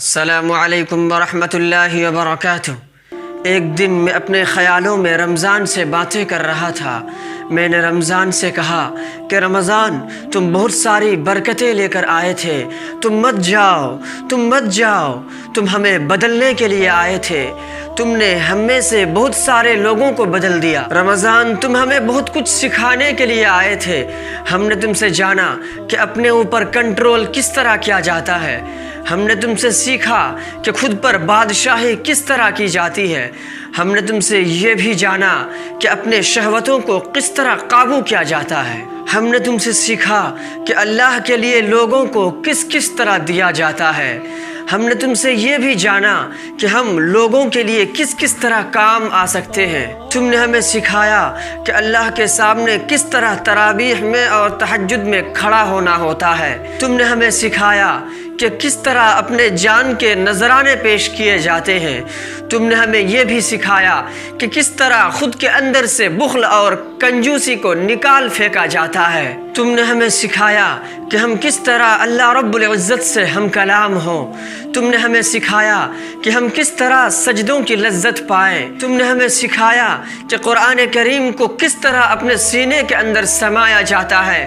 السلام علیکم ورحمۃ اللہ وبرکاتہ۔ ایک دن میں اپنے خیالوں میں رمضان سے باتیں کر رہا تھا۔ میں نے رمضان سے کہا کہ رمضان تم بہت ساری برکتیں لے کر آئے تھے، تم مت جاؤ، تم ہمیں بدلنے کے لیے آئے تھے، تم نے ہم میں سے بہت سارے لوگوں کو بدل دیا۔ رمضان تم ہمیں بہت کچھ سکھانے کے لیے آئے تھے، ہم نے تم سے جانا کہ اپنے اوپر کنٹرول کس طرح کیا جاتا ہے، ہم نے تم سے سیکھا کہ خود پر بادشاہی کس طرح کی جاتی ہے، ہم نے تم سے یہ بھی جانا کہ اپنے شہوتوں کو کس طرح قابو کیا جاتا ہے، ہم نے تم سے سیکھا کہ اللہ کے لیے لوگوں کو کس طرح دیا جاتا ہے، ہم نے تم سے یہ بھی جانا کہ ہم لوگوں کے لیے کس طرح کام آ سکتے ہیں، تم نے ہمیں سکھایا کہ اللہ کے سامنے کس طرح تراویح میں اور تہجد میں کھڑا ہونا ہوتا ہے، تم نے ہمیں سکھایا کہ کس طرح اپنے جان کے نذرانے پیش کیے جاتے ہیں، تم نے ہمیں یہ بھی سکھایا کہ کس طرح خود کے اندر سے بخل اور کنجوسی کو نکال پھینکا جاتا ہے، تم نے ہمیں سکھایا کہ ہم کس طرح اللہ رب العزت سے ہم کلام ہوں، تم نے ہمیں سکھایا کہ ہم کس طرح سجدوں کی لذت پائیں، تم نے ہمیں سکھایا کہ قرآن کریم کو کس طرح اپنے سینے کے اندر سمایا جاتا ہے،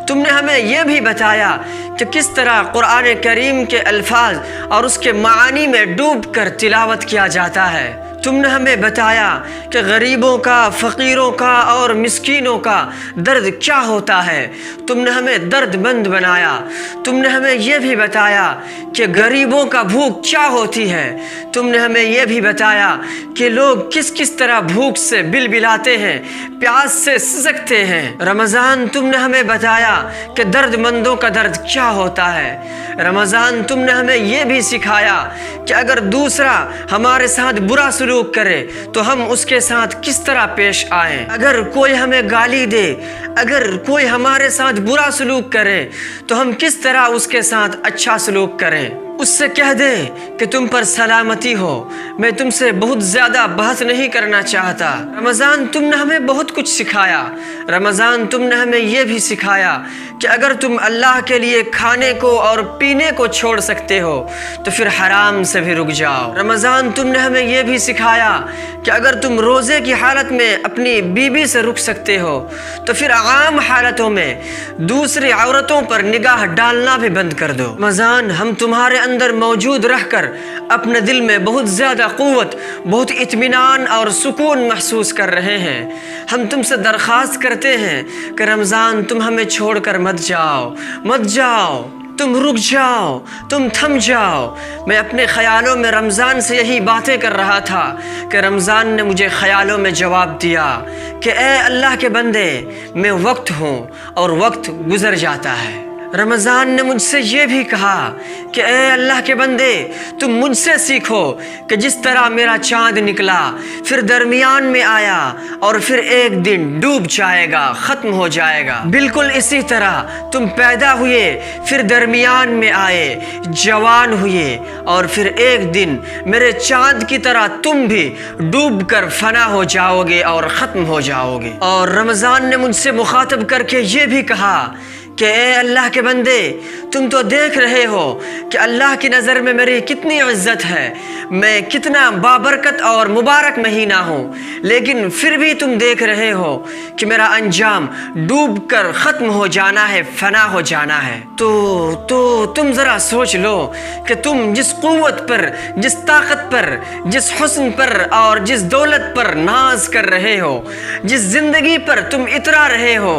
تم نے ہمیں یہ بھی بتایا کہ کس طرح قرآن کریم کے الفاظ اور اس کے معانی میں ڈوب کر تلاوت کیا جاتا ہے، تم نے ہمیں بتایا کہ غریبوں کا، فقیروں کا اور مسکینوں کا درد کیا ہوتا ہے، تم نے ہمیں درد مند بنایا، تم نے ہمیں یہ بھی بتایا کہ غریبوں کا بھوک کیا ہوتی ہے، تم نے ہمیں یہ بھی بتایا کہ لوگ کس طرح بھوک سے بلبلاتے ہیں، پیاس سے سسکتے ہیں، رمضان تم نے ہمیں بتایا کہ درد مندوں کا درد کیا ہوتا ہے، رمضان تم نے ہمیں یہ بھی سکھایا کہ اگر دوسرا ہمارے ساتھ برا سلوک کرے تو ہم اس کے ساتھ کس طرح پیش آئیں، اگر کوئی ہمیں گالی دے، اگر کوئی ہمارے ساتھ برا سلوک کرے تو ہم کس طرح اس کے ساتھ اچھا سلوک کریں، اس سے کہہ دیں کہ تم پر سلامتی ہو، میں تم سے بہت زیادہ بحث نہیں کرنا چاہتا، رمضان تم نے ہمیں بہت کچھ سکھایا، رمضان تم نے ہمیں یہ بھی سکھایا کہ اگر تم اللہ کے لیے کھانے کو اور پینے کو چھوڑ سکتے ہو تو پھر حرام سے بھی رک جاؤ، رمضان تم نے ہمیں یہ بھی سکھایا کہ اگر تم روزے کی حالت میں اپنی بیوی سے رک سکتے ہو تو پھر عام حالتوں میں دوسری عورتوں پر نگاہ ڈالنا بھی بند کر دو، رمضان ہم تمہارے اندر موجود رہ کر اپنے دل میں بہت زیادہ قوت، بہت اطمینان اور سکون محسوس کر رہے ہیں، ہم تم سے درخواست کرتے ہیں کہ رمضان تم ہمیں چھوڑ کر مت جاؤ، تم رک جاؤ، تم تھم جاؤ، میں اپنے خیالوں میں رمضان سے یہی باتیں کر رہا تھا کہ رمضان نے مجھے خیالوں میں جواب دیا کہ اے اللہ کے بندے، میں وقت ہوں اور وقت گزر جاتا ہے، رمضان نے مجھ سے یہ بھی کہا کہ اے اللہ کے بندے، تم مجھ سے سیکھو کہ جس طرح میرا چاند نکلا، پھر درمیان میں آیا اور پھر ایک دن ڈوب جائے گا، ختم ہو جائے گا، بالکل اسی طرح تم پیدا ہوئے، پھر درمیان میں آئے، جوان ہوئے اور پھر ایک دن میرے چاند کی طرح تم بھی ڈوب کر فنا ہو جاؤ گے اور ختم ہو جاؤ گے، اور رمضان نے مجھ سے مخاطب کر کے یہ بھی کہا کہ اے اللہ کے بندے، تم تو دیکھ رہے ہو کہ اللہ کی نظر میں میری کتنی عزت ہے، میں کتنا بابرکت اور مبارک مہینہ ہوں، لیکن پھر بھی تم دیکھ رہے ہو کہ میرا انجام ڈوب کر ختم ہو جانا ہے، فنا ہو جانا ہے، تو تم ذرا سوچ لو کہ تم جس قوت پر، جس طاقت پر، جس حسن پر اور جس دولت پر ناز کر رہے ہو، جس زندگی پر تم اترا رہے ہو،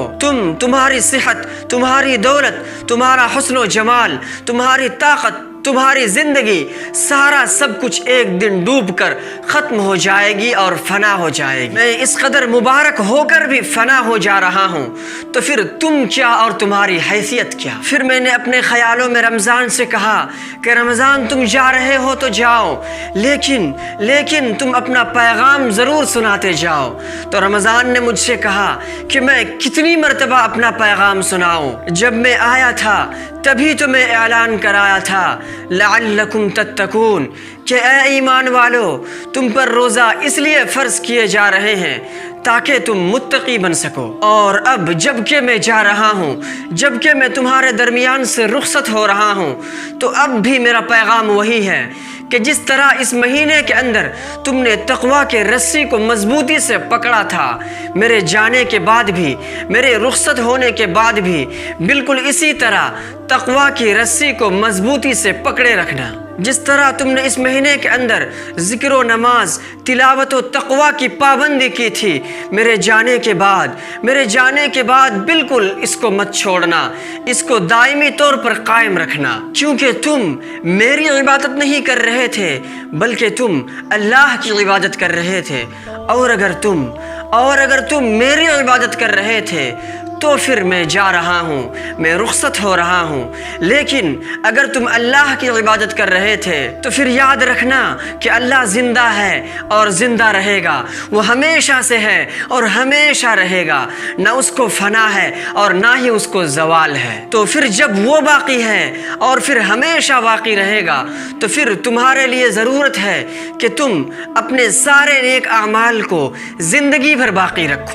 تمہاری صحت، تمہاری دولت، تمہارا حسن و جمال، تمہاری طاقت، تمہاری زندگی، سارا سب کچھ ایک دن ڈوب کر ختم ہو جائے گی اور فنا ہو جائے گی، میں اس قدر مبارک ہو کر بھی فنا ہو جا رہا ہوں، تو پھر تم کیا اور تمہاری حیثیت کیا، پھر میں نے اپنے خیالوں میں رمضان سے کہا کہ رمضان تم جا رہے ہو تو جاؤ، لیکن تم اپنا پیغام ضرور سناتے جاؤ، تو رمضان نے مجھ سے کہا کہ میں کتنی مرتبہ اپنا پیغام سناؤں، جب میں آیا تھا تبھی تمہیں اعلان کرایا تھا لعلکم تتقون کہ اے ایمان والو تم پر روزہ اس لیے فرض کیے جا رہے ہیں تاکہ تم متقی بن سکو۔ اور اب جب کہ میں جا رہا ہوں، جب کہ میں تمہارے درمیان سے رخصت ہو رہا ہوں، تو اب بھی میرا پیغام وہی ہے کہ جس طرح اس مہینے کے اندر تم نے تقویٰ کے رسی کو مضبوطی سے پکڑا تھا، میرے جانے کے بعد بھی، میرے رخصت ہونے کے بعد بھی بالکل اسی طرح تقویٰ کی رسی کو مضبوطی سے پکڑے رکھنا۔ جس طرح تم نے اس مہینے کے اندر ذکر و نماز، تلاوت و تقویٰ کی پابندی کی تھی، میرے جانے کے بعد بالکل اس کو مت چھوڑنا، اس کو دائمی طور پر قائم رکھنا، کیونکہ تم میری عبادت نہیں کر رہے تھے بلکہ تم اللہ کی عبادت کر رہے تھے۔ اور اگر تم میری عبادت کر رہے تھے تو پھر میں جا رہا ہوں، میں رخصت ہو رہا ہوں۔ لیکن اگر تم اللہ کی عبادت کر رہے تھے تو پھر یاد رکھنا کہ اللہ زندہ ہے اور زندہ رہے گا، وہ ہمیشہ سے ہے اور ہمیشہ رہے گا، نہ اس کو فنا ہے اور نہ ہی اس کو زوال ہے۔ تو پھر جب وہ باقی ہے اور پھر ہمیشہ باقی رہے گا تو پھر تمہارے لیے ضرورت ہے کہ تم اپنے سارے نیک اعمال کو زندگی بھر باقی رکھو۔